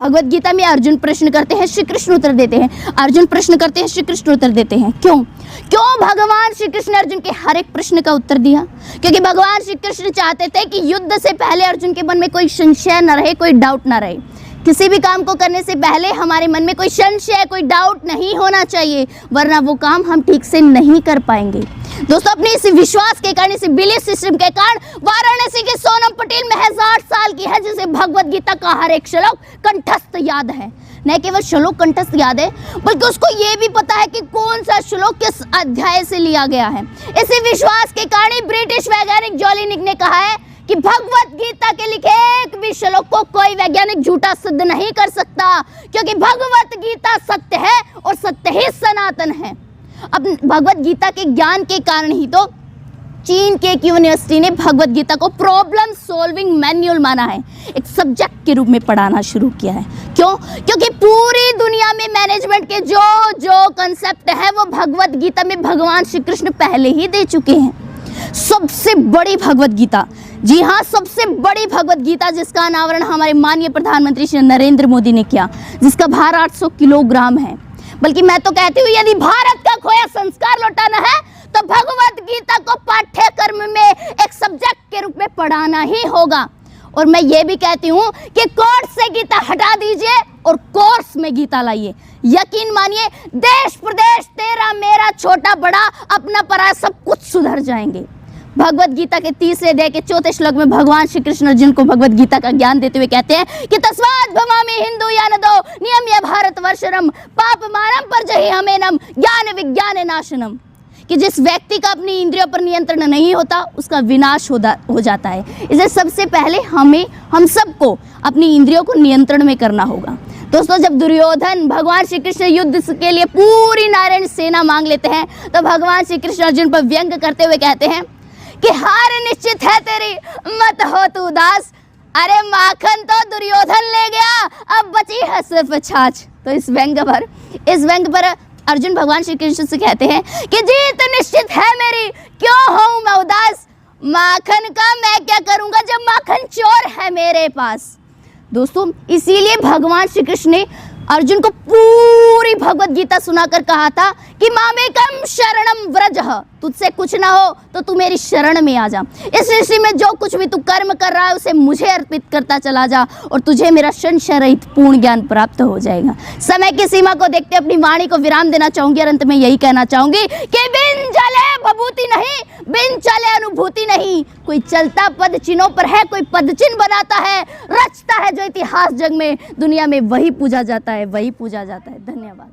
भगवत गीता में अर्जुन प्रश्न करते हैं, श्री कृष्ण उत्तर देते हैं, अर्जुन प्रश्न करते हैं, श्री कृष्ण उत्तर देते हैं। क्यों भगवान श्री कृष्ण ने अर्जुन के हर एक प्रश्न का उत्तर दिया? क्योंकि भगवान श्री कृष्ण चाहते थे कि युद्ध से पहले अर्जुन के मन में कोई संशय न रहे, कोई डाउट न रहे। किसी भी काम को करने से पहले हमारे मन में कोई संशय, कोई डाउट नहीं होना चाहिए, वरना वो काम हम ठीक से नहीं कर पाएंगे। दोस्तों, अपने इस विश्वास के कारण, इस बिलीफ सिस्टम के कारण वाराणसी के सोनम पटेल महज 8 साल की है, जिसे भगवत गीता का हर एक श्लोक कंठस्थ याद है। न केवल श्लोक कंठस्थ याद है, बल्कि उसको ये भी पता है कि कौन सा श्लोक किस अध्याय से लिया गया है। इसी विश्वास के कारण ब्रिटिश वैज्ञानिक जोलिनिक ने कहा है कि भगवत गीता के लिखे एक भी श्लोक को कोई वैज्ञानिक झूठा सिद्ध नहीं कर सकता, क्योंकि भगवत गीता सत्य है और सत्य ही सनातन है। अब भगवत गीता के ज्ञान के कारण ही तो चीन के एक यूनिवर्सिटी ने भगवत गीता को प्रॉब्लम सॉल्विंग मैन्युअल माना है, एक सब्जेक्ट के रूप में पढ़ाना शुरू किया है। क्यों? क्योंकि पूरी दुनिया में मैनेजमेंट के जो कंसेप्ट है वो भगवत गीता में भगवान श्री कृष्ण पहले ही दे चुके हैं। सबसे बड़ी भगवत गीता, जी हाँ, सबसे बड़ी भगवत गीता, जिसका अनावरण हमारे माननीय प्रधानमंत्री श्री नरेंद्र मोदी ने किया, जिसका भार 800 किलोग्राम है। बल्कि मैं तो कहती हूँ, यदि भारत का खोया संस्कार लौटाना है तो भगवत गीता को पाठ्यक्रम में एक सब्जेक्ट के रूप में पढ़ाना ही होगा। और मैं ये भी कहती हूँ कि कोर्स से गीता हटा दीजिए और कोर्स में गीता लाइए। यकीन मानिए, देश प्रदेश तेरा मेरा, छोटा बड़ा, अपना पराया, सब कुछ सुधर जाएंगे। भगवत गीता के 3 अध्याय के 4 श्लोक में भगवान श्री कृष्ण अर्जुन को भगवत गीता का ज्ञान देते हुए कहते हैं कि तस्मात् भवामि हिंदू यानदो नियम्य भारत वर्षरम पाप मानम पर जहि हमेनम ज्ञान विज्ञान नाशनम, कि जिस व्यक्ति का अपनी इंद्रियों पर नियंत्रण नहीं होता उसका विनाश हो जाता है। इसलिए सबसे पहले हम सबको अपनी इंद्रियों को नियंत्रण में करना होगा। दोस्तों, जब दुर्योधन भगवान श्री कृष्ण युद्ध के लिए पूरी नारायण सेना मांग लेते हैं तो भगवान श्री कृष्ण अर्जुन पर व्यंग करते हुए कहते हैं कि हार निश्चित है तेरी, मत हो तू उदास। अरे माखन तो दुर्योधन ले गया, अब बची है सिर्फ छाछ। तो इस व्यंग पर अर्जुन भगवान श्री कृष्ण से कहते हैं कि जीत निश्चित है मेरी, क्यों हूं मैं उदास। माखन का मैं क्या करूंगा जब माखन चोर है मेरे पास। दोस्तों, इसीलिए भगवान श्री कृष्ण ने अर्जुन को पूरी भगवत गीता सुनाकर कहा था कि मामेकम शरणम व्रजः, तुझसे कुछ ना हो तो तू मेरी शरण में आ जा। इस सृष्टि में जो कुछ भी तू कर्म कर रहा है उसे मुझे अर्पित करता चला जा और तुझे मेरा संशय रहित पूर्ण ज्ञान प्राप्त हो जाएगा। समय की सीमा को देखते अपनी वाणी को विराम देना चाहूंगी और अंत में यही कहना चाहूंगी कि बिन चले भभूति नहीं, बिन चले अनुभूति नहीं। कोई चलता पद चिन्हों पर है, कोई पद चिन्ह बनाता है, रचता है जो इतिहास जग में दुनिया में, वही पूजा जाता है, वही पूजा जाता है। धन्यवाद।